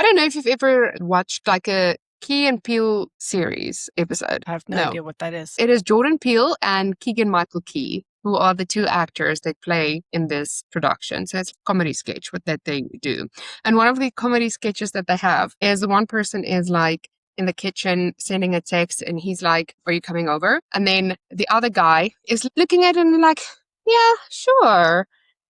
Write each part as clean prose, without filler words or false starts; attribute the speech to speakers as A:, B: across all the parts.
A: don't know if you've ever watched like a Key and Peele series episode.
B: I have no idea what that is.
A: It is Jordan Peele and Keegan-Michael Key, who are the two actors that play in this production. So it's a comedy sketch that they do. And one of the comedy sketches that they have is one person is like in the kitchen sending a text and he's like, "Are you coming over?" And then the other guy is looking at him like, "Yeah, sure."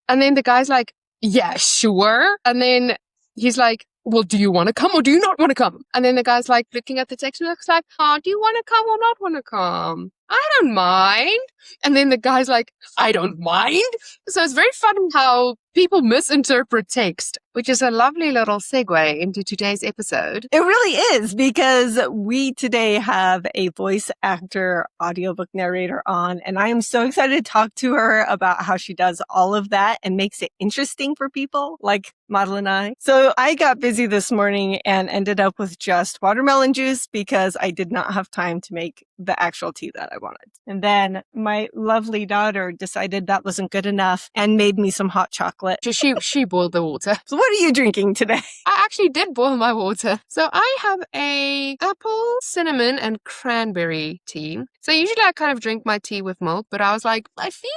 A: And then the guy's like, "Yeah, sure." And then he's like, "Well, do you want to come or do you not want to come?" And then the guy's like looking at the text and looks like, "Oh, do you want to come or not want to come?" "I don't mind." And then the guy's like, "I don't mind." So it's very fun how people misinterpret text, which is a lovely little segue into today's episode.
B: It really is, because we today have a voice actor audiobook narrator on, and I am so excited to talk to her about how she does all of that and makes it interesting for people like Model and I. So I got busy this morning and ended up with just watermelon juice because I did not have time to make the actual tea that I wanted. And then my lovely daughter decided that wasn't good enough and made me some hot chocolate.
A: She boiled the water.
B: So what are you drinking today?
A: I actually did boil my water. So I have a apple, cinnamon, and cranberry tea. So usually I kind of drink my tea with milk, but I was like, I feel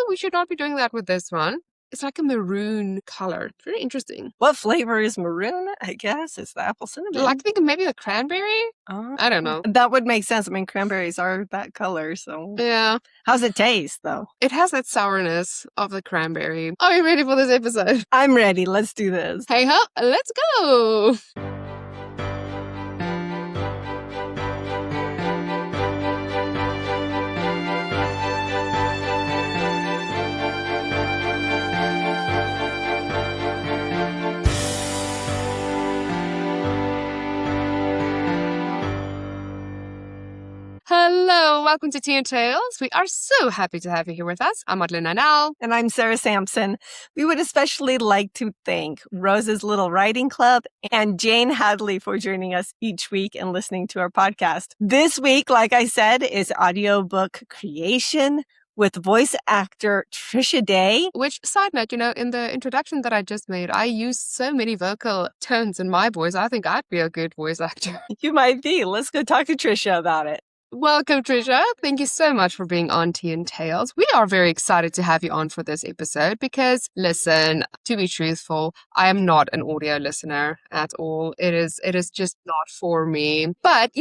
A: we should not be doing that with this one. It's like a maroon color. It's very interesting.
B: What flavor is maroon? I guess it's the apple cinnamon.
A: I think maybe the cranberry. I don't know.
B: That would make sense. I mean, cranberries are that color, so.
A: Yeah.
B: How's it taste, though?
A: It has that sourness of the cranberry. Are you ready for this episode?
B: I'm ready. Let's do this.
A: Hey ho, let's go. Hello, welcome to Tea and Tales. We are so happy to have you here with us. I'm Madeline Nanal.
B: And I'm Sarah Sampson. We would especially like to thank Rose's Little Writing Club and Jane Hadley for joining us each week and listening to our podcast. This week, like I said, is audiobook creation with voice actor Tricia Day.
A: Which, side note, in the introduction that I just made, I used so many vocal tones in my voice. I think I'd be a good voice actor.
B: You might be. Let's go talk to Tricia about it.
A: Welcome, Tricia. Thank you so much for being on Tea and Tales. We are very excited to have you on for this episode because, listen, to be truthful, I am not an audio listener at all. It is just not for me. But,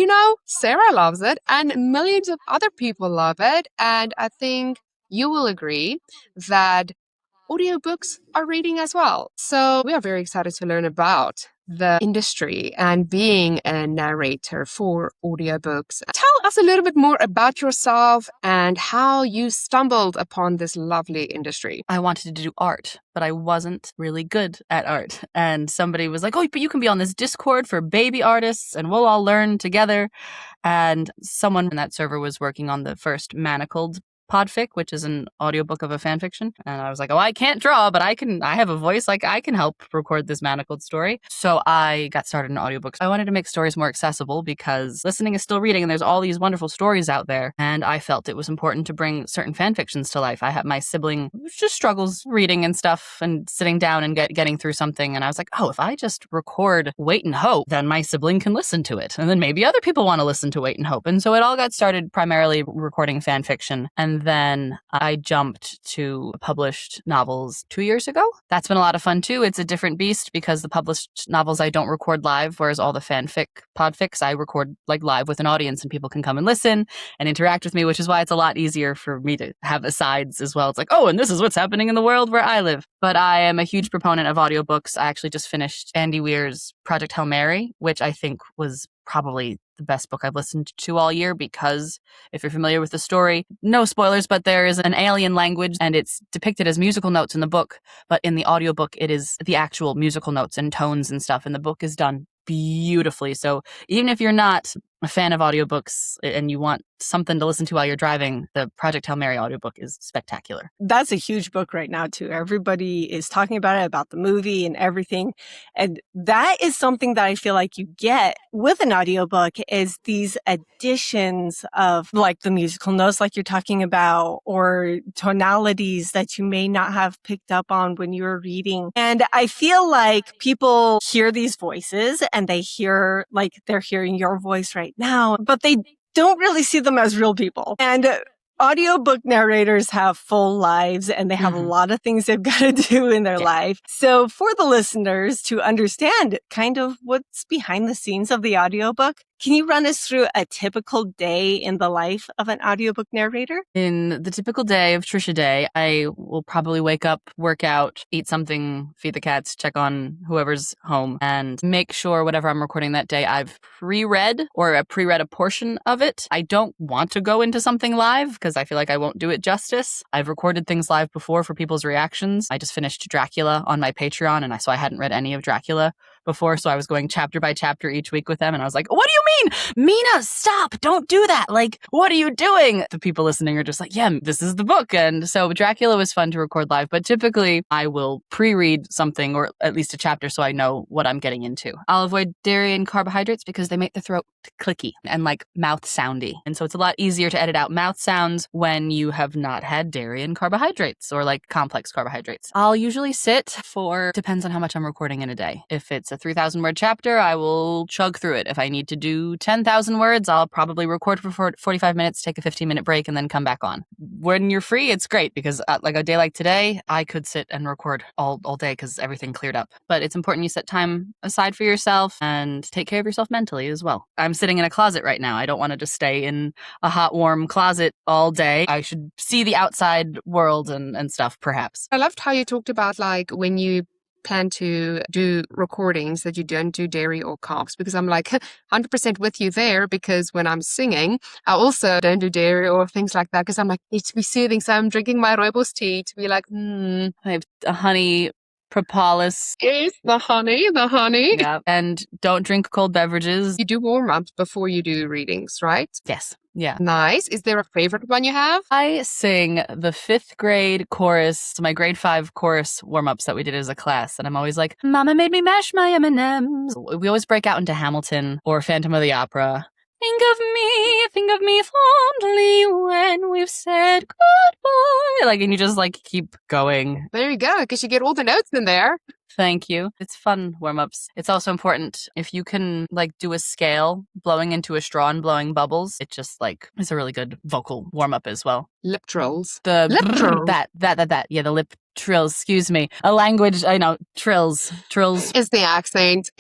A: Sarah loves it and millions of other people love it. And I think you will agree that audiobooks are reading as well. So we are very excited to learn about the industry and being a narrator for audiobooks. Tell us a little bit more about yourself and how you stumbled upon this lovely industry.
C: I wanted to do art, but I wasn't really good at art. And somebody was like, "Oh, but you can be on this Discord for baby artists and we'll all learn together." And someone in that server was working on the first Manacled podfic, which is an audiobook of a fan fiction. And I was like, "Oh, I can't draw, but I have a voice. Like, I can help record this Manacled story." So I got started in audiobooks. I wanted to make stories more accessible because listening is still reading and there's all these wonderful stories out there. And I felt it was important to bring certain fan fictions to life. I had my sibling just struggles reading and stuff and sitting down and getting through something. And I was like, oh, if I just record Wait and Hope, then my sibling can listen to it. And then maybe other people want to listen to Wait and Hope. And so it all got started primarily recording fan fiction. And then I jumped to published novels 2 years ago. That's been a lot of fun too. It's a different beast because the published novels I don't record live, whereas all the fanfic podfics I record like live with an audience and people can come and listen and interact with me, which is why it's a lot easier for me to have asides as well. It's like, oh, and this is what's happening in the world where I live. But I am a huge proponent of audiobooks. I actually just finished Andy Weir's Project Hail Mary, which I think was probably the best book I've listened to all year because if you're familiar with the story, no spoilers, but there is an alien language and it's depicted as musical notes in the book, but in the audiobook, it is the actual musical notes and tones and stuff. And the book is done beautifully. So even if you're not a fan of audiobooks and you want something to listen to while you're driving, the Project Hail Mary audiobook is spectacular.
B: That's a huge book right now, too. Everybody is talking about it, about the movie and everything. And that is something that I feel like you get with an audiobook is these additions of like the musical notes like you're talking about or tonalities that you may not have picked up on when you were reading. And I feel like people hear these voices and they hear like they're hearing your voice right now, but they don't really see them as real people. And audiobook narrators have full lives and they have a lot of things they've got to do in their life. So for the listeners to understand kind of what's behind the scenes of the audiobook, can you run us through a typical day in the life of an audiobook narrator?
C: In the typical day of Tricia Day, I will probably wake up, work out, eat something, feed the cats, check on whoever's home, and make sure whatever I'm recording that day I've pre-read a portion of it. I don't want to go into something live because I feel like I won't do it justice. I've recorded things live before for people's reactions. I just finished Dracula on my Patreon, and so I hadn't read any of Dracula before, so I was going chapter by chapter each week with them, and I was like, what do you mean? Mina, stop! Don't do that! Like, what are you doing? The people listening are just like, yeah, this is the book. And so Dracula was fun to record live, but typically I will pre-read something or at least a chapter so I know what I'm getting into. I'll avoid dairy and carbohydrates because they make the throat clicky and like mouth soundy. And so it's a lot easier to edit out mouth sounds when you have not had dairy and carbohydrates or like complex carbohydrates. I'll usually sit for, depends on how much I'm recording in a day. If it's a 3,000 word chapter, I will chug through it. If I need to do 10,000 words, I'll probably record for 45 minutes, take a 15-minute break, and then come back on. When you're free, it's great because like a day like today, I could sit and record all day because everything cleared up. But it's important you set time aside for yourself and take care of yourself mentally as well. I'm sitting in a closet right now. I don't want to just stay in a hot, warm closet all day. I should see the outside world and stuff, perhaps.
A: I loved how you talked about like when you plan to do recordings that you don't do dairy or carbs, because I'm like 100% with you there, because when I'm singing I also don't do dairy or things like that because I'm like, it needs to be soothing, so I'm drinking my rooibos tea to be like
C: I have a honey propolis.
A: Yes, the honey.
C: Yeah. And don't drink cold beverages.
A: You do warm-ups before you do readings, right?
C: Yes. Yeah.
A: Nice. Is there a favorite one you have?
C: I sing the 5th grade chorus, my grade 5 chorus warm-ups that we did as a class. And I'm always like, Mama made me mash my M&Ms. We always break out into Hamilton or Phantom of the Opera. Think of me fondly when we've said goodbye. Like, and you just like keep going.
A: There you go, because you get all the notes in there.
C: Thank you. It's fun warm-ups. It's also important if you can like do a scale, blowing into a straw and blowing bubbles. It just like is a really good vocal warm-up as well.
A: Lip trills.
C: The
A: lip trills.
C: That. Yeah, the lip trills. Excuse me. A language. I know. Trills.
A: It's the accent.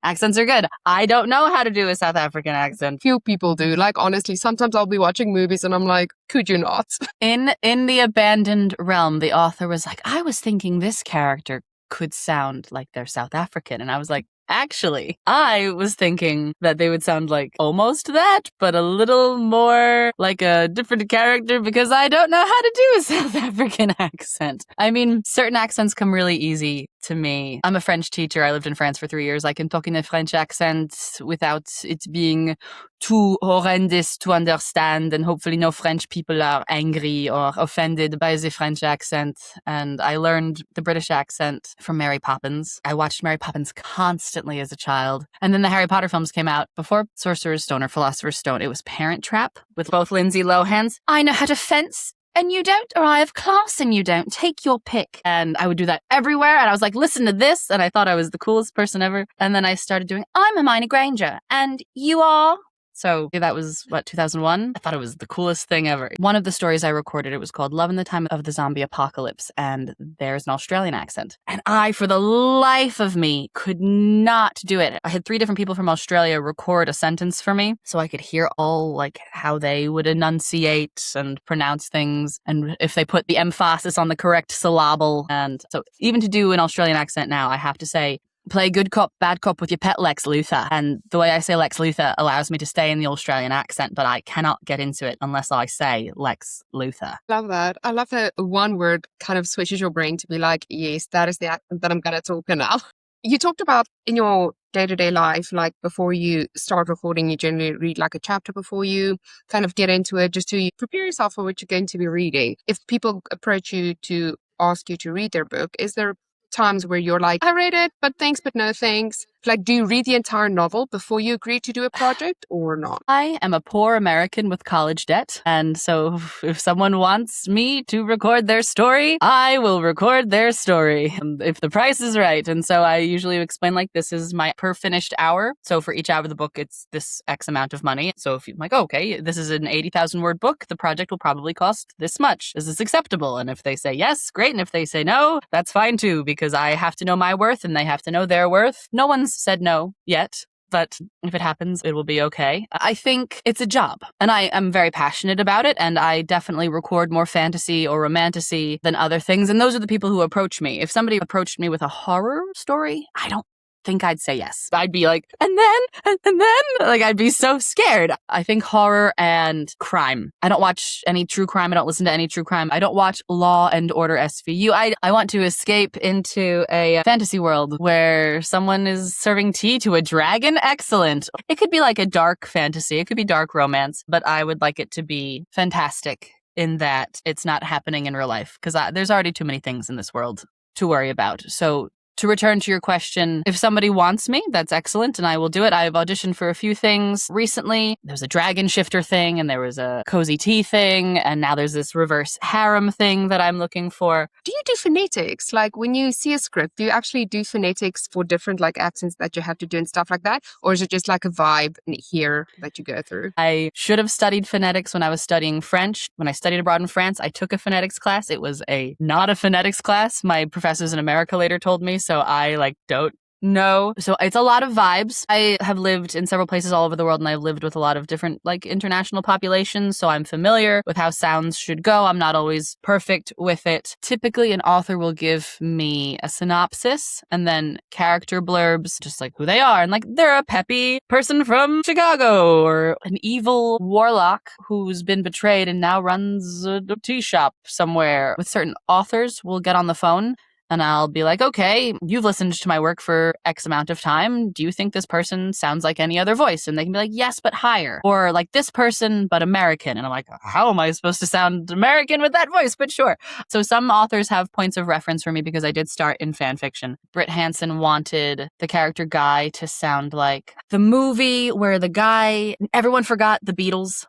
C: Accents are good. I don't know how to do a South African accent.
A: Few people do. Like, honestly, sometimes I'll be watching movies and I'm like, could you not?
C: In The Abandoned Realm, the author was like, I was thinking this character could sound like they're South African. And I was like, actually, I was thinking that they would sound like almost that, but a little more like a different character because I don't know how to do a South African accent. I mean, certain accents come really easy to me. I'm a French teacher. I lived in France for 3 years. I can talk in a French accent without it being too horrendous to understand, and hopefully no French people are angry or offended by the French accent. And I learned the British accent from Mary Poppins. I watched Mary Poppins constantly as a child. And then the Harry Potter films came out. Before Sorcerer's Stone or Philosopher's Stone, it was Parent Trap with both Lindsay Lohan's I know how to fence and you don't, or I have class and you don't. Take your pick. And I would do that everywhere. And I was like, listen to this. And I thought I was the coolest person ever. And then I started doing, I'm Hermione Granger and you are. So that was, 2001? I thought it was the coolest thing ever. One of the stories I recorded, it was called Love in the Time of the Zombie Apocalypse, and there's an Australian accent. And I, for the life of me, could not do it. I had 3 different people from Australia record a sentence for me, so I could hear all, like, how they would enunciate and pronounce things, and if they put the emphasis on the correct syllable. And so even to do an Australian accent now, I have to say, play good cop, bad cop with your pet Lex Luthor. And the way I say Lex Luthor allows me to stay in the Australian accent, but I cannot get into it unless I say Lex Luthor.
A: Love that. I love that one word kind of switches your brain to be like, yes, that is the accent that I'm going to talk in now. You talked about in your day-to-day life, like before you start recording, you generally read like a chapter before you kind of get into it, just to prepare yourself for what you're going to be reading. If people approach you to ask you to read their book, is there times where you're like, I read it, but thanks, but no thanks? Like, do you read the entire novel before you agree to do a project or not?
C: I am a poor American with college debt. And so if someone wants me to record their story, I will record their story if the price is right. And so I usually explain like, this is my per finished hour. So for each hour of the book, it's this X amount of money. So if you're like, oh, okay, this is an 80,000 word book, the project will probably cost this much. Is this acceptable? And if they say yes, great. And if they say no, that's fine too, because I have to know my worth and they have to know their worth. No one's said no yet, but if it happens, it will be okay. I think it's a job, and I am very passionate about it, and I definitely record more fantasy or romantasy than other things, and those are the people who approach me. If somebody approached me with a horror story, I don't think I'd say yes. I'd be like, and then, like, I'd be so scared. I think horror and crime. I don't watch any true crime. I don't listen to any true crime. I don't watch Law and Order SVU. I want to escape into a fantasy world where someone is serving tea to a dragon. Excellent. It could be like a dark fantasy. It could be dark romance, but I would like it to be fantastic in that it's not happening in real life, because there's already too many things in this world to worry about. So to return to your question, if somebody wants me, that's excellent, and I will do it. I've auditioned for a few things recently. There was a dragon shifter thing, and there was a cozy tea thing, and now there's this reverse harem thing that I'm looking for.
A: Do you do phonetics? Like when you see a script, do you actually do phonetics for different like accents that you have to do and stuff like that? Or is it just like a vibe here that you go through?
C: I should have studied phonetics when I was studying French. When I studied abroad in France, I took a phonetics class. It was not a phonetics class. My professors in America later told me, so I don't know. So it's a lot of vibes. I have lived in several places all over the world, and I've lived with a lot of different like international populations, so I'm familiar with how sounds should go. I'm not always perfect with it. Typically, an author will give me a synopsis and then character blurbs, just like who they are, and like they're a peppy person from Chicago or an evil warlock who's been betrayed and now runs a tea shop somewhere. With certain authors, we'll get on the phone and I'll be like, okay, you've listened to my work for X amount of time. Do you think this person sounds like any other voice? And they can be like, yes, but higher. Or like this person, but American. And I'm like, how am I supposed to sound American with that voice? But sure. So some authors have points of reference for me because I did start in fan fiction. Britt Hansen wanted the character Guy to sound like the movie where the guy, everyone forgot the Beatles.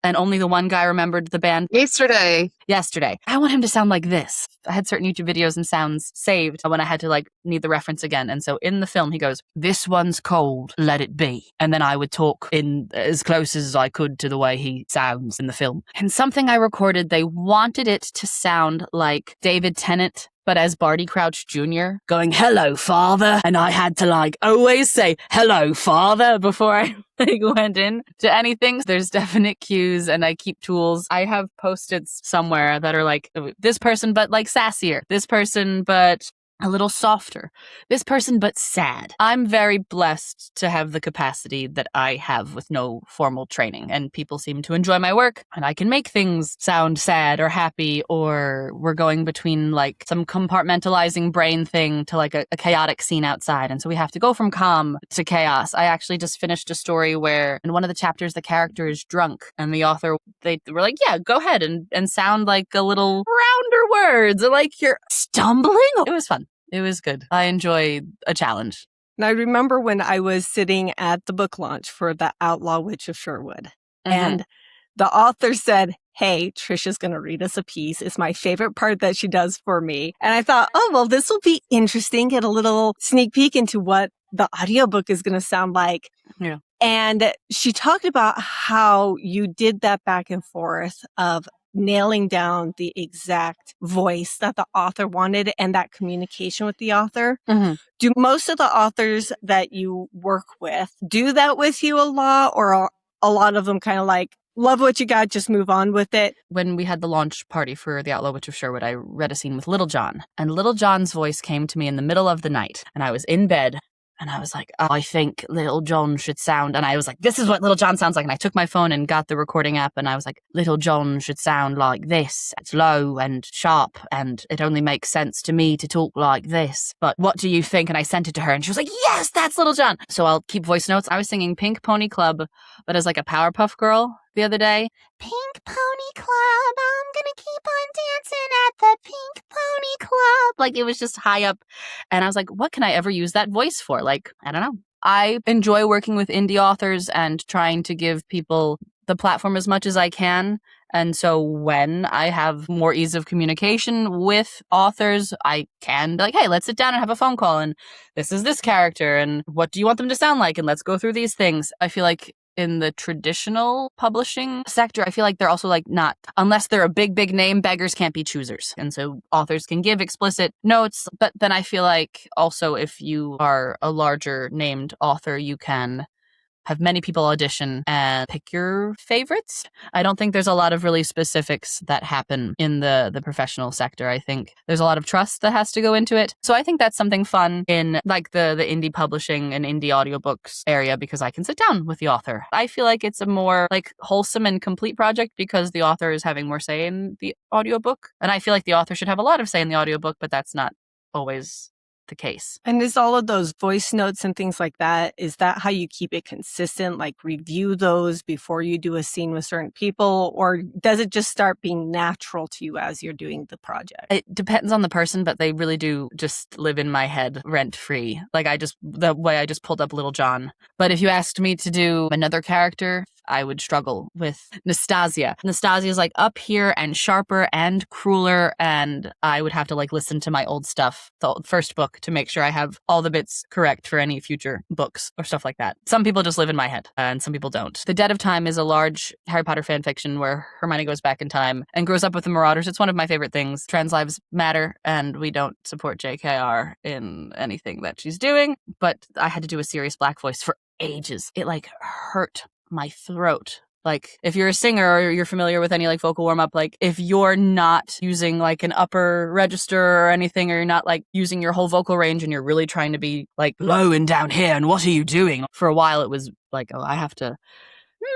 C: And only the one guy remembered the band.
A: Yesterday.
C: I want him to sound like this. I had certain YouTube videos and sounds saved when I had to need the reference again. And so in the film, he goes, this one's cold, let it be. And then I would talk in as close as I could to the way he sounds in the film. And something I recorded, they wanted it to sound like David Tennant, but as Barty Crouch Jr. going, hello, father. And I had to always say, hello, father, before I went in to anything. There's definite cues and I keep tools. I have Post-its somewhere that are like this person, but sassier. This person, but a little softer. This person, but sad. I'm very blessed to have the capacity that I have with no formal training, and people seem to enjoy my work, and I can make things sound sad or happy, or we're going between some compartmentalizing brain thing to a chaotic scene outside, and so we have to go from calm to chaos. I actually just finished a story where in one of the chapters the character is drunk, and the author, they were like, yeah, go ahead and sound like a little rounder words, like you're stumbling. It was fun. It was good. I enjoy a challenge.
B: And I remember when I was sitting at the book launch for The Outlaw Witch of Sherwood, and the author said, hey, Tricia's going to read us a piece. It's my favorite part that she does for me. And I thought, oh, well, this will be interesting. Get a little sneak peek into what the audiobook is going to sound like.
C: Yeah.
B: And she talked about how you did that back and forth of nailing down the exact voice that the author wanted and that communication with the author. Do most of the authors that you work with do that with you a lot, or a lot of them kind of love what you got, just move on with it?
C: When we had the launch party for The Outlaw Witch of Sherwood, I read a scene with Little John, and Little John's voice came to me in the middle of the night, and I was in bed, And I was like, oh, I think Little John should sound. And I was like, this is what Little John sounds like. And I took my phone and got the recording app and I was like, Little John should sound like this. It's low and sharp and it only makes sense to me to talk like this. But what do you think? And I sent it to her and she was like, yes, that's Little John. So I'll keep voice notes. I was singing Pink Pony Club, but as like a Powerpuff Girl the other day. Pink Pony Club, I'm gonna keep on dancing at the Pink Pony Club. Like it was just high up. And I was like, what can I ever use that voice for? Like, I don't know. I enjoy working with indie authors and trying to give people the platform as much as I can. And so when I have more ease of communication with authors, I can be like, hey, let's sit down and have a phone call. And this is this character. And what do you want them to sound like? And let's go through these things. I feel like in the traditional publishing sector, I feel like they're also like not, unless they're a big, big name, beggars can't be choosers. And so authors can give explicit notes. But then I feel like also if you are a larger named author, you can have many people audition and pick your favorites. I don't think there's a lot of really specifics that happen in the professional sector. I think there's a lot of trust that has to go into it. So I think that's something fun in like the indie publishing and indie audiobooks area because I can sit down with the author. I feel like it's a more like wholesome and complete project because the author is having more say in the audiobook. And I feel like the author should have a lot of say in the audiobook, but that's not always the case.
B: And is all of those voice notes and things like that, is that how you keep it consistent? Like review those before you do a scene with certain people? Or does it just start being natural to you as you're doing the project?
C: It depends on the person, but they really do just live in my head rent free. Like the way I just pulled up Little John. But if you asked me to do another character, I would struggle with Nastasia. Nastasia is like up here and sharper and crueler. And I would have to like listen to my old stuff, the first book, to make sure I have all the bits correct for any future books or stuff like that. Some people just live in my head and some people don't. The Dead of Time is a large Harry Potter fan fiction where Hermione goes back in time and grows up with the Marauders. It's one of my favorite things. Trans lives matter and we don't support JKR in anything that she's doing. But I had to do a serious black voice for ages. It like hurt my throat. Like if you're a singer or you're familiar with any like vocal warm up, like if you're not using like an upper register or anything, or you're not like using your whole vocal range and you're really trying to be like low and down here and what are you doing? For a while it was like, oh, I have to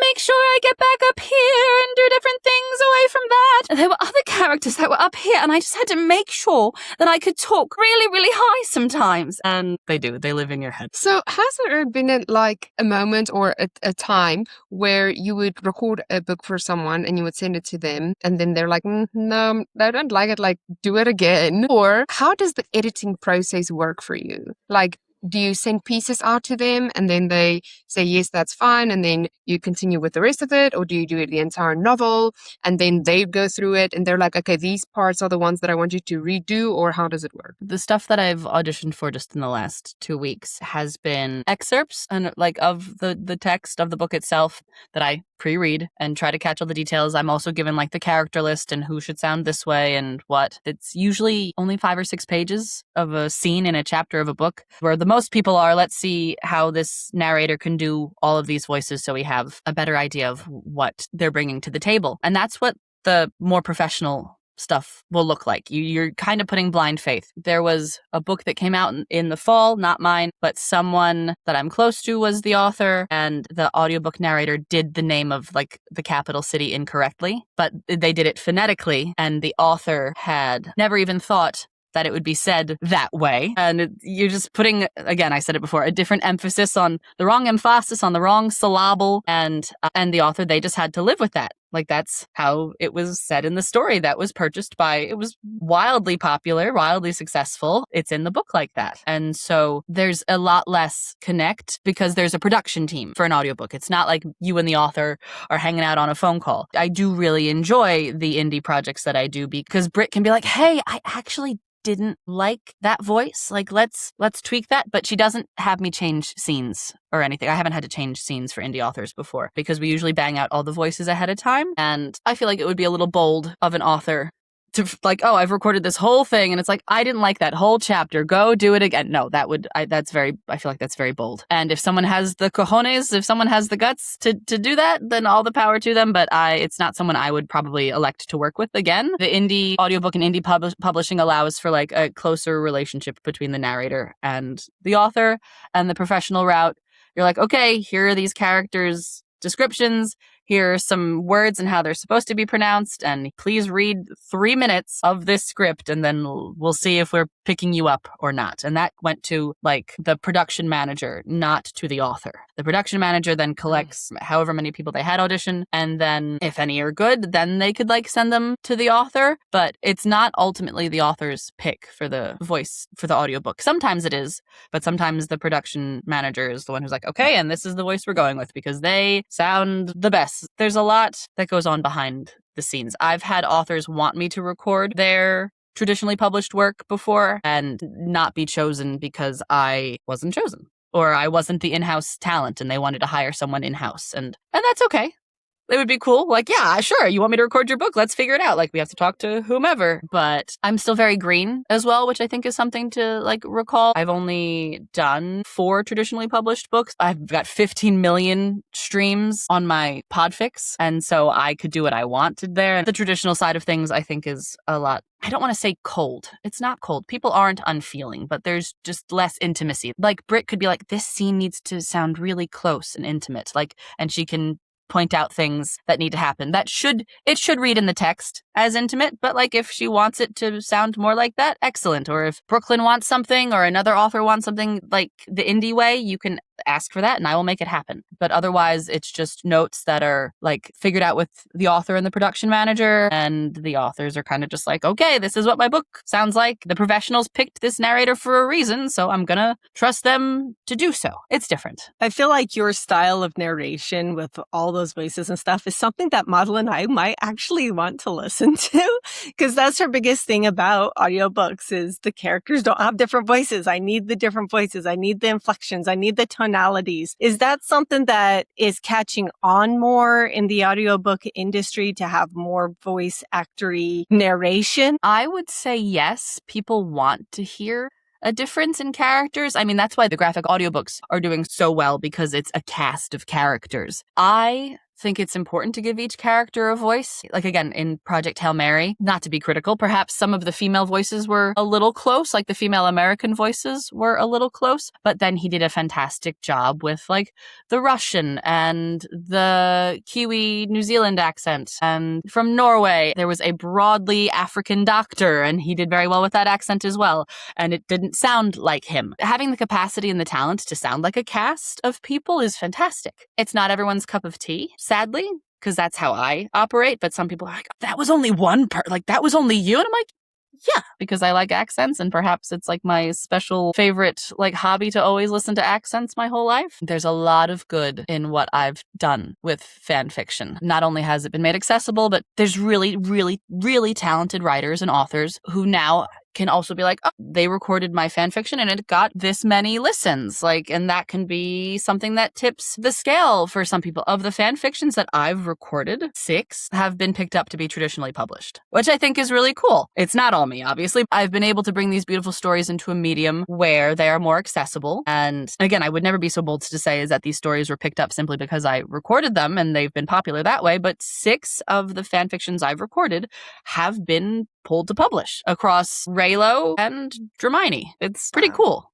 C: make sure I get back up here and do different things away from that. And there were other characters that were up here and I just had to make sure that I could talk really, really high sometimes. And they do. They live in your head.
A: So has there been a moment or a time where you would record a book for someone and you would send it to them and then they're like, no, I don't like it, like do it again? Or how does the editing process work for you? Like, do you send pieces out to them and then they say, yes, that's fine, and then you continue with the rest of it? Or do you do it the entire novel and then they go through it and they're like, okay, these parts are the ones that I want you to redo? Or how does it work?
C: The stuff that I've auditioned for just in the last 2 weeks has been excerpts and like of the text of the book itself that I pre-read and try to catch all the details. I'm also given like the character list and who should sound this way and what. It's usually only 5 or 6 pages of a scene in a chapter of a book where the most people are, let's see how this narrator can do all of these voices so we have a better idea of what they're bringing to the table. And that's what the more professional stuff will look like. You're kind of putting blind faith. There was a book that came out in the fall, not mine, but someone that I'm close to was the author, and the audiobook narrator did the name of like the capital city incorrectly, but they did it phonetically, and the author had never even thought that it would be said that way. And you're just putting, again, I said it before, a different emphasis on the wrong emphasis on the wrong syllable. And the author, they just had to live with that. Like that's how it was said in the story that was purchased by, it was wildly popular, wildly successful. It's in the book like that. And so there's a lot less connect because there's a production team for an audiobook. It's not like you and the author are hanging out on a phone call. I do really enjoy the indie projects that I do because Britt can be like, hey, I actually didn't like that voice. Like, let's tweak that. But she doesn't have me change scenes or anything. I haven't had to change scenes for indie authors before because we usually bang out all the voices ahead of time. And I feel like it would be a little bold of an author to like, oh, I've recorded this whole thing and it's like, I didn't like that whole chapter. Go do it again. No, I feel like that's very bold. And if someone has the cojones, if someone has the guts to do that, then all the power to them. But it's not someone I would probably elect to work with again. The indie audiobook and indie publishing allows for like a closer relationship between the narrator and the author. And the professional route, you're like, okay, here are these characters' descriptions. Here are some words and how they're supposed to be pronounced, and please read 3 minutes of this script, and then we'll see if we're picking you up or not. And that went to like the production manager, not to the author. The production manager then collects however many people they had audition, and then if any are good, then they could like send them to the author. But it's not ultimately the author's pick for the voice for the audiobook. Sometimes it is, but sometimes the production manager is the one who's like, okay, and this is the voice we're going with because they sound the best. There's a lot that goes on behind the scenes. I've had authors want me to record their traditionally published work before and not be chosen because I wasn't chosen or I wasn't the in-house talent and they wanted to hire someone in-house. And that's okay. It would be cool. Like, yeah, sure. You want me to record your book? Let's figure it out. Like, we have to talk to whomever. But I'm still very green as well, which I think is something to like recall. I've only done 4 traditionally published books. I've got 15 million streams on my Podfix. And so I could do what I wanted there. The traditional side of things, I think, is a lot. I don't want to say cold. It's not cold. People aren't unfeeling, but there's just less intimacy. Like, Britt could be like, this scene needs to sound really close and intimate. Like, and she can point out things that need to happen. It should read in the text as intimate, but like if she wants it to sound more like that, excellent. Or if Brooklyn wants something or another author wants something like the indie way, you can ask for that and I will make it happen. But otherwise, it's just notes that are like figured out with the author and the production manager, and the authors are kind of just like, okay, this is what my book sounds like. The professionals picked this narrator for a reason, so I'm gonna trust them to do so. It's different.
B: I feel like your style of narration with all those voices and stuff is something that Model and I might actually want to listen to, because that's her biggest thing about audiobooks is the characters don't have different voices. I need the different voices. I need the inflections. I need the tonalities. Is that something that is catching on more in the audiobook industry to have more voice actory narration?
C: I would say yes. People want to hear a difference in characters. I mean, that's why the graphic audiobooks are doing so well, because it's a cast of characters. I think it's important to give each character a voice. Like, again, in Project Hail Mary, not to be critical, perhaps some of the female voices were a little close, like the female American voices were a little close, but then he did a fantastic job with like the Russian and the Kiwi New Zealand accent. And from Norway, there was a broadly African doctor, and he did very well with that accent as well. And it didn't sound like him. Having the capacity and the talent to sound like a cast of people is fantastic. It's not everyone's cup of tea, sadly, because that's how I operate. But some people are like, that was only one part, like that was only you. And I'm like, yeah, because I like accents, and perhaps it's like my special favorite like hobby to always listen to accents my whole life. There's a lot of good in what I've done with fan fiction. Not only has it been made accessible, but there's really, really, really talented writers and authors who now can also be like, oh, they recorded my fan fiction and it got this many listens. Like, and that can be something that tips the scale for some people. Of the fan fictions that I've recorded, 6 have been picked up to be traditionally published, which I think is really cool. It's not all me, obviously. I've been able to bring these beautiful stories into a medium where they are more accessible. And again, I would never be so bold to say is that these stories were picked up simply because I recorded them and they've been popular that way. But 6 of the fan fictions I've recorded have been pulled to publish across Raylo and Dramini. It's pretty cool.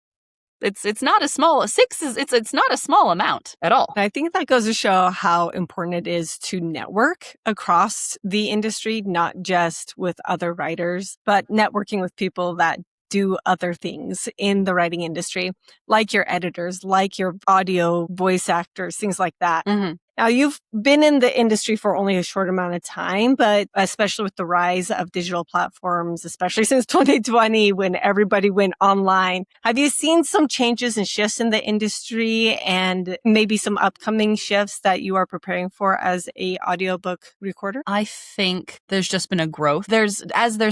C: It's not a small 6 is it's not a small amount at all.
B: I think that goes to show how important it is to network across the industry, not just with other writers, but networking with people that do other things in the writing industry, like your editors, like your audio voice actors, things like that.
C: Mm-hmm.
B: Now, you've been in the industry for only a short amount of time, but especially with the rise of digital platforms, especially since 2020, when everybody went online, have you seen some changes and shifts in the industry and maybe some upcoming shifts that you are preparing for as a audiobook recorder?
C: I think there's just been a growth. There's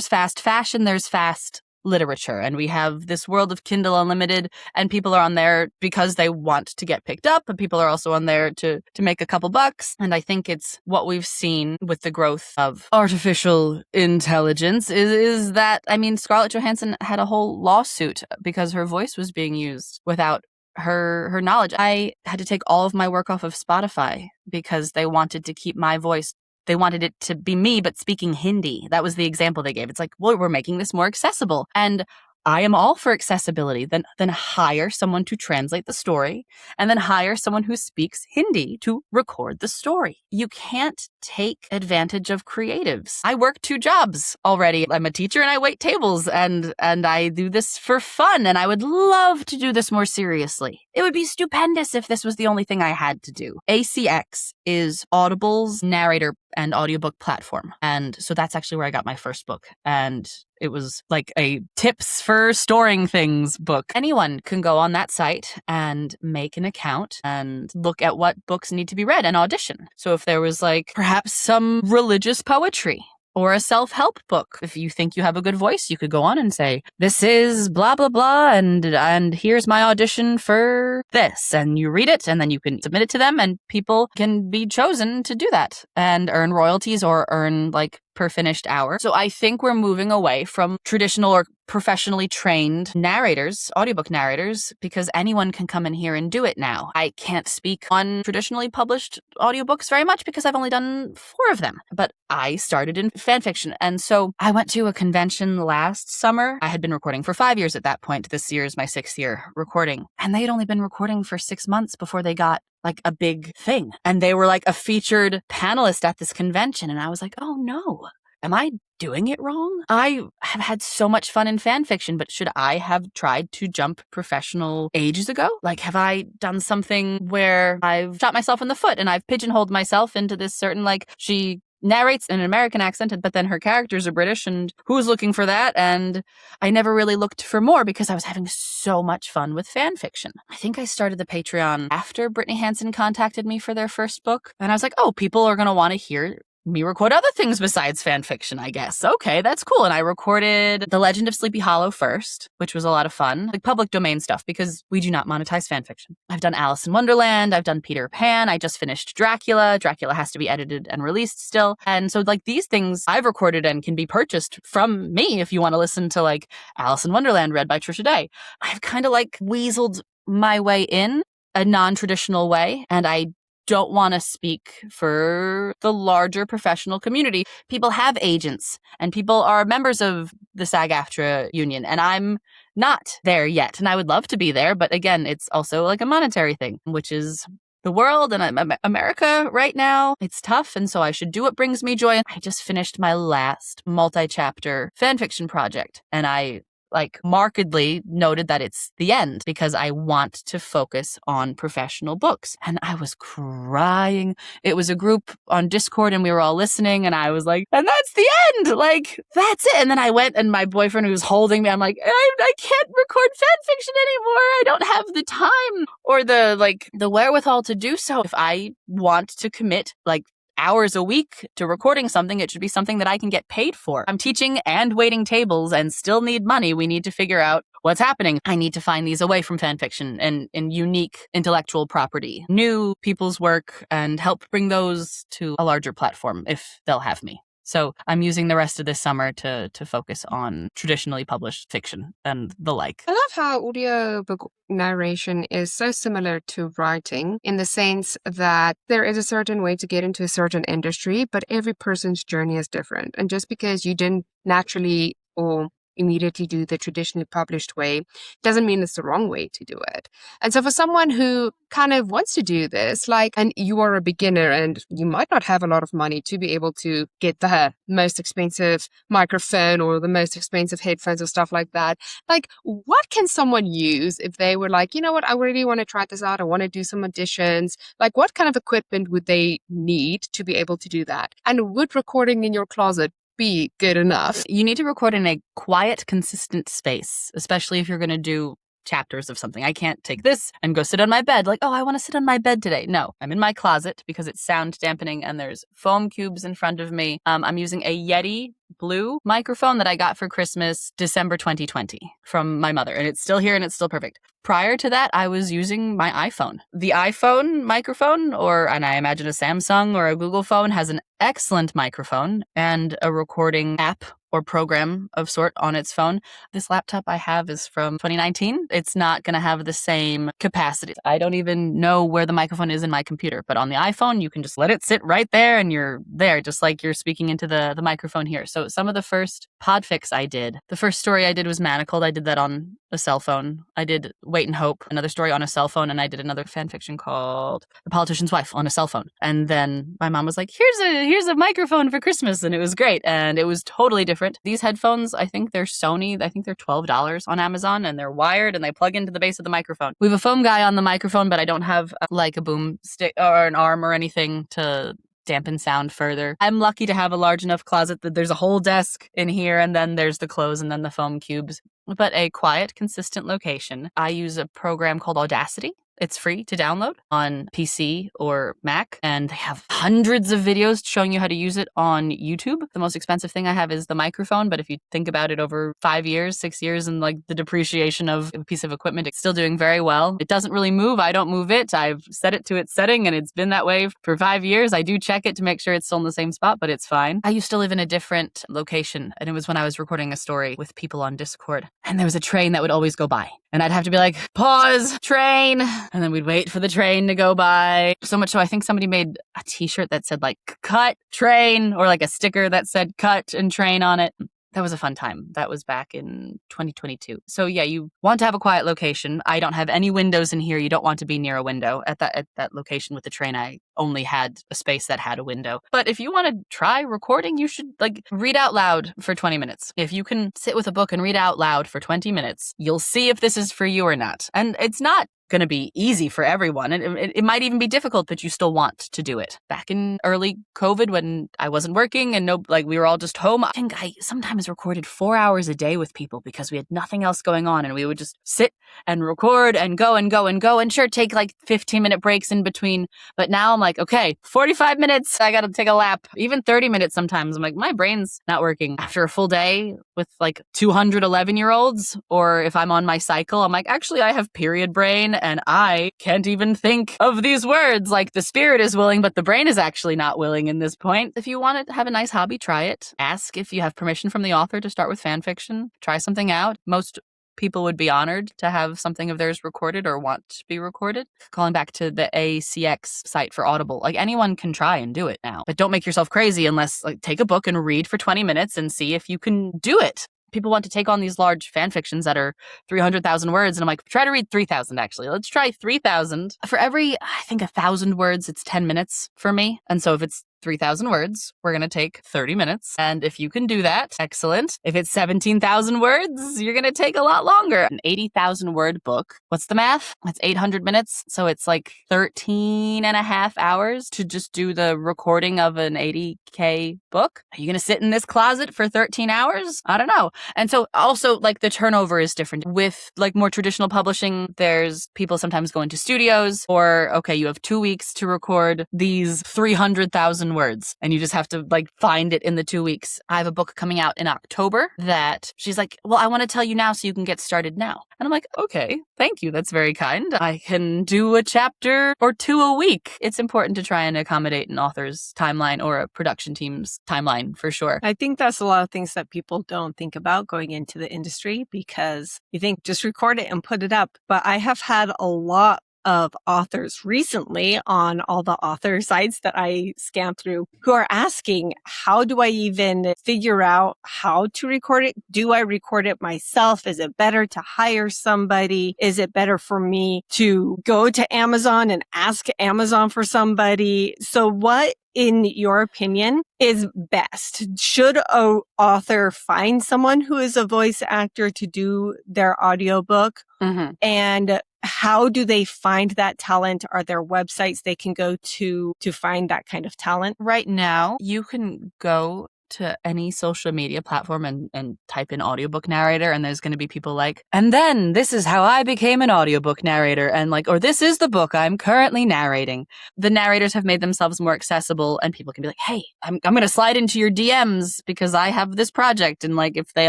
C: fast fashion, there's fast literature, and we have this world of Kindle Unlimited, and people are on there because they want to get picked up, and people are also on there to make a couple bucks. And I think it's what we've seen with the growth of artificial intelligence is that, I mean, Scarlett Johansson had a whole lawsuit because her voice was being used without her knowledge. I had to take all of my work off of Spotify because they wanted to keep my voice. They wanted it to be me, but speaking Hindi. That was the example they gave. It's like, well, we're making this more accessible. And I am all for accessibility. Then hire someone to translate the story, and then hire someone who speaks Hindi to record the story. You can't take advantage of creatives. I work 2 jobs already. I'm a teacher and I wait tables, and I do this for fun, and I would love to do this more seriously. It would be stupendous if this was the only thing I had to do. ACX is Audible's narrator and audiobook platform. And so that's actually where I got my first book. And it was like a tips for storing things book. Anyone can go on that site and make an account and look at what books need to be read and audition. So if there was like perhaps some religious poetry or a self-help book, if you think you have a good voice, you could go on and say, this is blah, blah, blah, and here's my audition for this. And you read it, and then you can submit it to them, and people can be chosen to do that and earn royalties or earn like per finished hour. So I think we're moving away from traditional or professionally trained narrators, audiobook narrators, because anyone can come in here and do it now. I can't speak on traditionally published audiobooks very much because I've only done 4 of them, but I started in fan fiction. And so I went to a convention last summer. I had been recording for 5 years at that point. This year is my 6th year recording. And they had only been recording for 6 months before they got like a big thing. And they were like a featured panelist at this convention. And I was like, oh no, am I doing it wrong? I have had so much fun in fan fiction, but should I have tried to jump professional ages ago? Like, have I done something where I've shot myself in the foot and I've pigeonholed myself into this certain, like, she narrates in an American accent, but then her characters are British, and who's looking for that? And I never really looked for more because I was having so much fun with fan fiction. I think I started the Patreon after Brittany Hansen contacted me for their first book. And I was like, oh, people are going to want to hear me record other things besides fan fiction, I guess. Okay, that's cool. And I recorded The Legend of Sleepy Hollow first, which was a lot of fun, like public domain stuff, because we do not monetize fan fiction. I've done Alice in Wonderland. I've done Peter Pan. I just finished Dracula. Dracula has to be edited and released still. And so like these things I've recorded and can be purchased from me if you want to listen to like Alice in Wonderland read by Tricia Day. I've kind of like weaseled my way in a non-traditional way, and I don't want to speak for the larger professional community. People have agents and people are members of the SAG-AFTRA union, and I'm not there yet. And I would love to be there. But again, it's also like a monetary thing, which is the world and America right now. It's tough. And so I should do what brings me joy. I just finished my last multi-chapter fanfiction project, and I like markedly noted that it's the end because I want to focus on professional books. And I was crying. It was a group on Discord and we were all listening, and I was like, and that's the end. Like, that's it. And then I went, and my boyfriend who was holding me, I'm like, I can't record fan fiction anymore. I don't have the time or the wherewithal to do so. If I want to commit like hours a week to recording something, it should be something that I can get paid for. I'm teaching and waiting tables and still need money. We need to figure out what's happening. I need to find these away from fan fiction and unique intellectual property, new people's work, and help bring those to a larger platform if they'll have me. So I'm using the rest of this summer to focus on traditionally published fiction and the like.
A: I love how audiobook narration is so similar to writing in the sense that there is a certain way to get into a certain industry, but every person's journey is different. And just because you didn't naturally or immediately do the traditionally published way doesn't mean it's the wrong way to do it. And so for someone who kind of wants to do this, like, and you are a beginner and you might not have a lot of money to be able to get the most expensive microphone or the most expensive headphones or stuff like that, like, what can someone use if they were like, you know what, I really want to try this out, I want to do some auditions, like what kind of equipment would they need to be able to do that? And would recording in your closet be good enough?
C: You need to record in a quiet, consistent space, especially if you're going to do chapters of something. I can't take this and go sit on my bed like, oh, I want to sit on my bed today. No, I'm in my closet because it's sound dampening and there's foam cubes in front of me. I'm using a Yeti Blue microphone that I got for Christmas December 2020 from my mother, and it's still here and it's still perfect. Prior to that, I was using my iPhone. The iPhone microphone, and I imagine a Samsung or a Google phone, has an excellent microphone and a recording app or program of sort on its phone. This laptop I have is from 2019. It's not going to have the same capacity. I don't even know where the microphone is in my computer, but on the iPhone, you can just let it sit right there and you're there, just like you're speaking into the microphone here. So some of the first podfics I did, the first story I did was Manacled. I did that on a cell phone. I did Wait and Hope, another story on a cell phone, and I did another fan fiction called The Politician's Wife on a cell phone. And then my mom was like, here's a microphone for Christmas, and it was great. And it was totally different. These headphones, I think they're Sony. I think they're $12 on Amazon, and they're wired, and they plug into the base of the microphone. We have a foam guy on the microphone, but I don't have like a boom stick or an arm or anything to dampen sound further. I'm lucky to have a large enough closet that there's a whole desk in here, and then there's the clothes and then the foam cubes. But a quiet, consistent location. I use a program called Audacity. It's free to download on PC or Mac, and they have hundreds of videos showing you how to use it on YouTube. The most expensive thing I have is the microphone, but if you think about it over 5 years, 6 years, and like the depreciation of a piece of equipment, it's still doing very well. It doesn't really move. I don't move it. I've set it to its setting, and it's been that way for 5 years. I do check it to make sure it's still in the same spot, but it's fine. I used to live in a different location, and it was when I was recording a story with people on Discord, and there was a train that would always go by. And I'd have to be like, pause, train. And then we'd wait for the train to go by. So much so I think somebody made a t-shirt that said like, cut, train, or like a sticker that said cut and train on it. That was a fun time. That was back in 2022. So yeah, you want to have a quiet location. I don't have any windows in here. You don't want to be near a window. At that location with the train, I only had a space that had a window. But if you want to try recording, you should like read out loud for 20 minutes. If you can sit with a book and read out loud for 20 minutes, you'll see if this is for you or not. And it's not going to be easy for everyone. And it might even be difficult, but you still want to do it. Back in early COVID when I wasn't working and we were all just home, I think I sometimes recorded 4 hours a day with people because we had nothing else going on, and we would just sit and record and go and go and go and sure take like 15-minute breaks in between. But now I'm like, okay, 45 minutes, I got to take a lap. Even 30 minutes sometimes. I'm like, my brain's not working. After a full day with like 211-year-olds, or if I'm on my cycle, I'm like, actually, I have period brain and I can't even think of these words. Like the spirit is willing, but the brain is actually not willing in this point. If you want to have a nice hobby, try it. Ask if you have permission from the author to start with fan fiction. Try something out. Most people would be honored to have something of theirs recorded or want to be recorded. Calling back to the ACX site for Audible, like anyone can try and do it now. But don't make yourself crazy unless like take a book and read for 20 minutes and see if you can do it. People want to take on these large fan fictions that are 300,000 words. And I'm like, try to read 3,000 actually. Let's try 3,000. For every, I think 1,000 words, it's 10 minutes for me. And so if it's 3,000 words, we're going to take 30 minutes. And if you can do that, excellent. If it's 17,000 words, you're going to take a lot longer. An 80,000 word book, what's the math? That's 800 minutes. So it's like 13 and a half hours to just do the recording of an 80K book. Are you going to sit in this closet for 13 hours? I don't know. And so also like the turnover is different. With like more traditional publishing, there's people sometimes go into studios or, okay, you have 2 weeks to record these 300,000 words and you just have to like find it in the 2 weeks. I have a book coming out in October that she's like, well, I want to tell you now so you can get started now. And I'm like, okay, thank you. That's very kind. I can do a chapter or 2 a week. It's important to try and accommodate an author's timeline or a production team's timeline for sure.
B: I think that's a lot of things that people don't think about going into the industry because you think just record it and put it up. But I have had a lot of authors recently on all the author sites that I scan through who are asking, how do I even figure out how to record it? Do I record it myself? Is it better to hire somebody? Is it better for me to go to Amazon and ask Amazon for somebody? So what, in your opinion, is best? Should an author find someone who is a voice actor to do their audiobook? Mm-hmm. And how do they find that talent? Are there websites they can go to find that kind of talent?
C: Right now, you can go to any social media platform and type in audiobook narrator, and there's going to be people like, and then this is how I became an audiobook narrator, and like, or this is the book I'm currently narrating. The narrators have made themselves more accessible, and people can be like, hey, I'm going to slide into your DMs because I have this project. And like, if they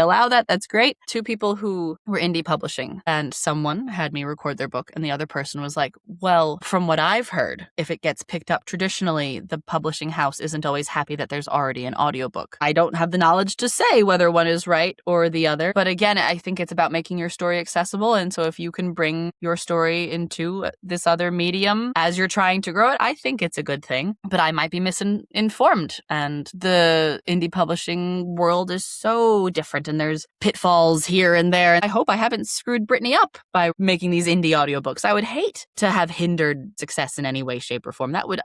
C: allow that, that's great. Two people who were indie publishing, and someone had me record their book, and the other person was like, well, from what I've heard, if it gets picked up traditionally, the publishing house isn't always happy that there's already an audiobook. I don't have the knowledge to say whether one is right or the other, but again, I think it's about making your story accessible. And so if you can bring your story into this other medium as you're trying to grow it, I think it's a good thing. But I might be misinformed, and the indie publishing world is so different, and there's pitfalls here and there. I hope I haven't screwed Brittany up by making these indie audiobooks. I would hate to have hindered success in any way, shape, or form. That would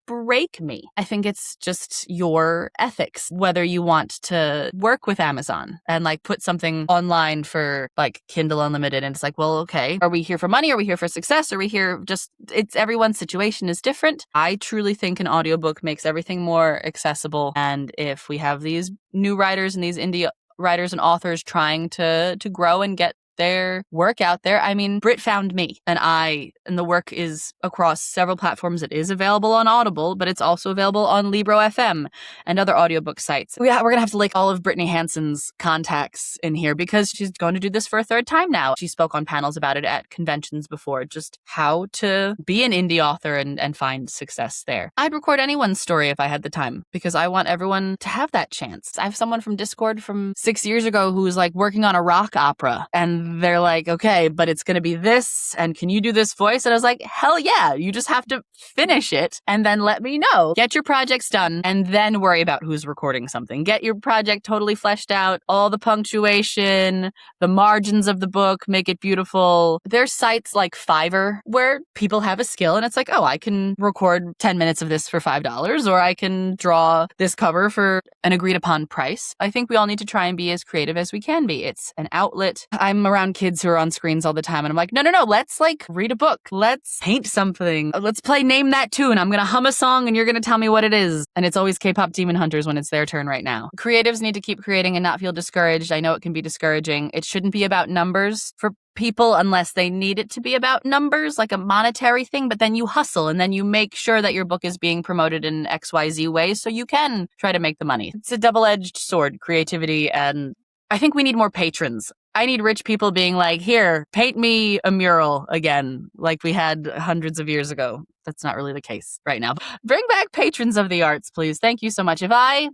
C: break me. I think it's just your ethics, whether you want to work with Amazon and like put something online for like Kindle Unlimited, and it's like, well, okay, are we here for money? Are we here for success? Are we here it's everyone's situation is different. I truly think an audiobook makes everything more accessible. And if we have these new writers and these indie writers and authors trying to grow and get their work out there. I mean, Brit found me, and the work is across several platforms. It is available on Audible, but it's also available on Libro FM and other audiobook sites. We're going to have to link all of Brittany Hansen's contacts in here because she's going to do this for a third time now. She spoke on panels about it at conventions before, just how to be an indie author and find success there. I'd record anyone's story if I had the time because I want everyone to have that chance. I have someone from Discord from 6 years ago who's like working on a rock opera, and they're like, okay, but it's going to be this, and can you do this voice? And I was like, hell yeah, you just have to finish it and then let me know. Get your projects done and then worry about who's recording something. Get your project totally fleshed out, all the punctuation, the margins of the book, make it beautiful. There's sites like Fiverr where people have a skill and it's like, oh, I can record 10 minutes of this for $5, or I can draw this cover for an agreed upon price. I think we all need to try and be as creative as we can be. It's an outlet. I'm around kids who are on screens all the time, and I'm like, no, let's like read a book. Let's paint something. Let's play Name That Tune. I'm going to hum a song and you're going to tell me what it is. And it's always K-pop Demon Hunters when it's their turn right now. Creatives need to keep creating and not feel discouraged. I know it can be discouraging. It shouldn't be about numbers for people unless they need it to be about numbers, like a monetary thing, but then you hustle and then you make sure that your book is being promoted in XYZ ways so you can try to make the money. It's a double-edged sword, creativity, and I think we need more patrons. I need rich people being like, here, paint me a mural again, like we had hundreds of years ago. That's not really the case right now. Bring back patrons of the arts, please. Thank you so much. If I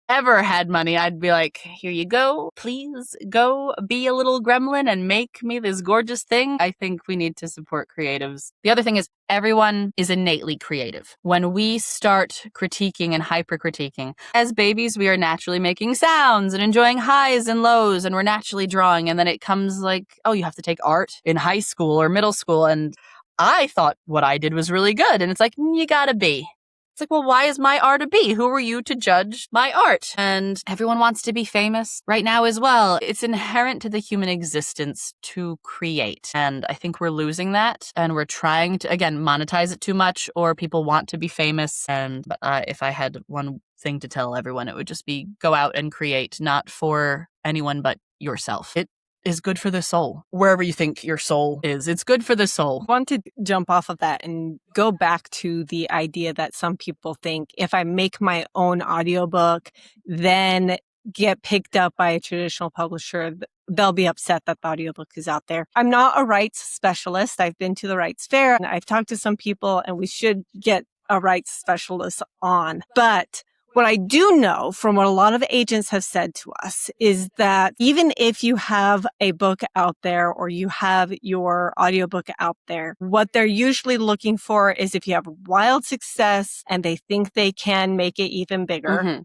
C: ever had money, I'd be like, here you go. Please go be a little gremlin and make me this gorgeous thing. I think we need to support creatives. The other thing is everyone is innately creative. When we start critiquing and hyper-critiquing, as babies, we are naturally making sounds and enjoying highs and lows, and we're naturally drawing. And then it comes like, oh, you have to take art in high school or middle school. And I thought what I did was really good. And it's like, you gotta be. It's like, well, why is my art a B? Who are you to judge my art? And everyone wants to be famous right now as well. It's inherent to the human existence to create. And I think we're losing that. And we're trying to, again, monetize it too much, or people want to be famous. And if I had one thing to tell everyone, it would just be go out and create, not for anyone but yourself. It is good for the soul. Wherever you think your soul is, it's good for the soul.
B: I want to jump off of that and go back to the idea that some people think if I make my own audiobook, then get picked up by a traditional publisher, they'll be upset that the audiobook is out there. I'm not a rights specialist. I've been to the rights fair and I've talked to some people, and we should get a rights specialist on. But what I do know from what a lot of agents have said to us is that even if you have a book out there or you have your audiobook out there, what they're usually looking for is if you have wild success and they think they can make it even bigger.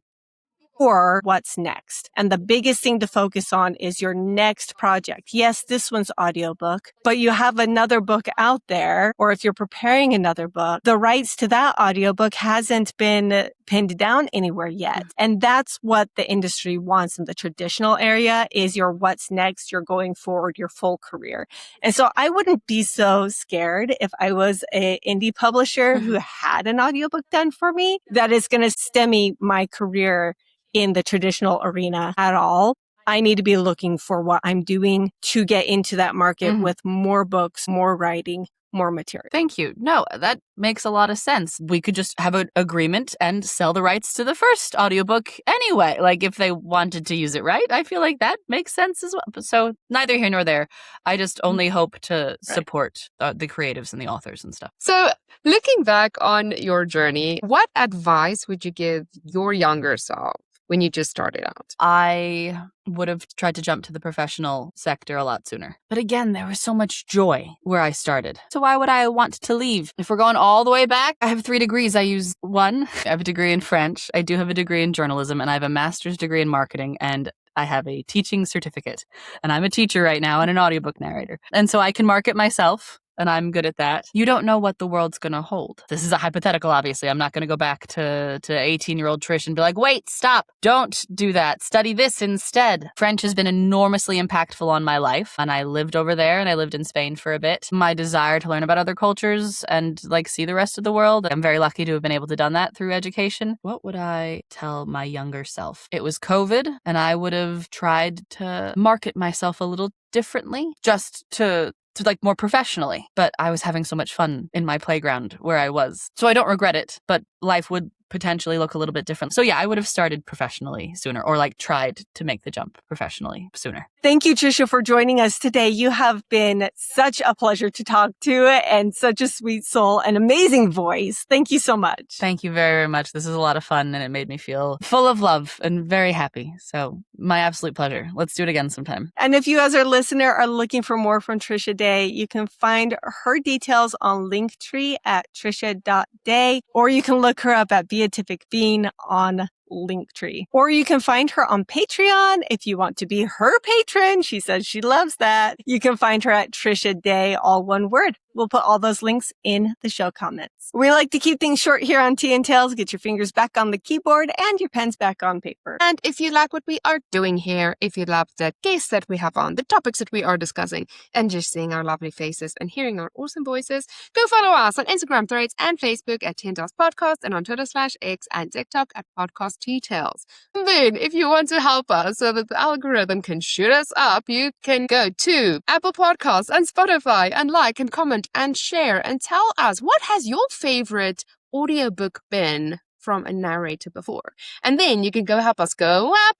B: Or what's next. And the biggest thing to focus on is your next project. Yes, this one's audiobook, but you have another book out there, or if you're preparing another book, the rights to that audiobook hasn't been pinned down anywhere yet. And that's what the industry wants in the traditional area is your what's next, you're going forward, your full career. And so I wouldn't be so scared if I was an indie publisher who had an audiobook done for me that is going to stem me my career in the traditional arena at all. I need to be looking for what I'm doing to get into that market with more books, more writing, more material.
C: Thank you. No, that makes a lot of sense. We could just have an agreement and sell the rights to the first audiobook anyway. Like if they wanted to use it, right? I feel like that makes sense as well. So neither here nor there. I just only hope to support the creatives and the authors and stuff.
A: So looking back on your journey, what advice would you give your younger self when you just started out?
C: I would have tried to jump to the professional sector a lot sooner. But again, there was so much joy where I started. So why would I want to leave? If we're going all the way back, I have 3 degrees. I use one. I have a degree in French. I do have a degree in journalism, and I have a master's degree in marketing, and I have a teaching certificate. And I'm a teacher right now and an audiobook narrator. And so I can market myself. And I'm good at that. You don't know what the world's going to hold. This is a hypothetical, obviously. I'm not going to go back to 18-year-old Trish and be like, wait, stop. Don't do that. Study this instead. French has been enormously impactful on my life. And I lived over there and I lived in Spain for a bit. My desire to learn about other cultures and like see the rest of the world. I'm very lucky to have been able to done that through education. What would I tell my younger self? It was COVID and I would have tried to market myself a little differently just to like more professionally, but I was having so much fun in my playground where I was. So I don't regret it, but life would potentially look a little bit different. So yeah, I would have started professionally sooner or like tried to make the jump professionally sooner.
B: Thank you, Tricia, for joining us today. You have been such a pleasure to talk to and such a sweet soul, an amazing voice. Thank you so much.
C: Thank you very, very much. This is a lot of fun and it made me feel full of love and very happy. So my absolute pleasure. Let's do it again sometime.
B: And if you as our listener are looking for more from Tricia Day, you can find her details on Linktree at tricia.day, or you can look her up at Beatific Bean on Linktree. Or you can find her on Patreon if you want to be her patron. She says she loves that. You can find her at Tricia Day, all one word. We'll put all those links in the show comments. We like to keep things short here on Tea and Tales. Get your fingers back on the keyboard and your pens back on paper.
A: And if you like what we are doing here, if you love the guests that we have on, the topics that we are discussing, and just seeing our lovely faces and hearing our awesome voices, go follow us on Instagram, Threads, and Facebook at Tea and Tales Podcast, and on Twitter/X and TikTok at Podcast Tea Tales. And then, if you want to help us so that the algorithm can shoot us up, you can go to Apple Podcasts and Spotify and like and comment and share and tell us, what has your favorite audiobook been from a narrator before? And then you can go help us go up,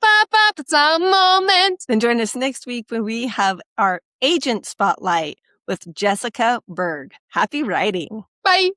A: it's our moment.
B: Then join us next week when we have our agent spotlight with Jessica Berg. Happy writing.
A: Bye.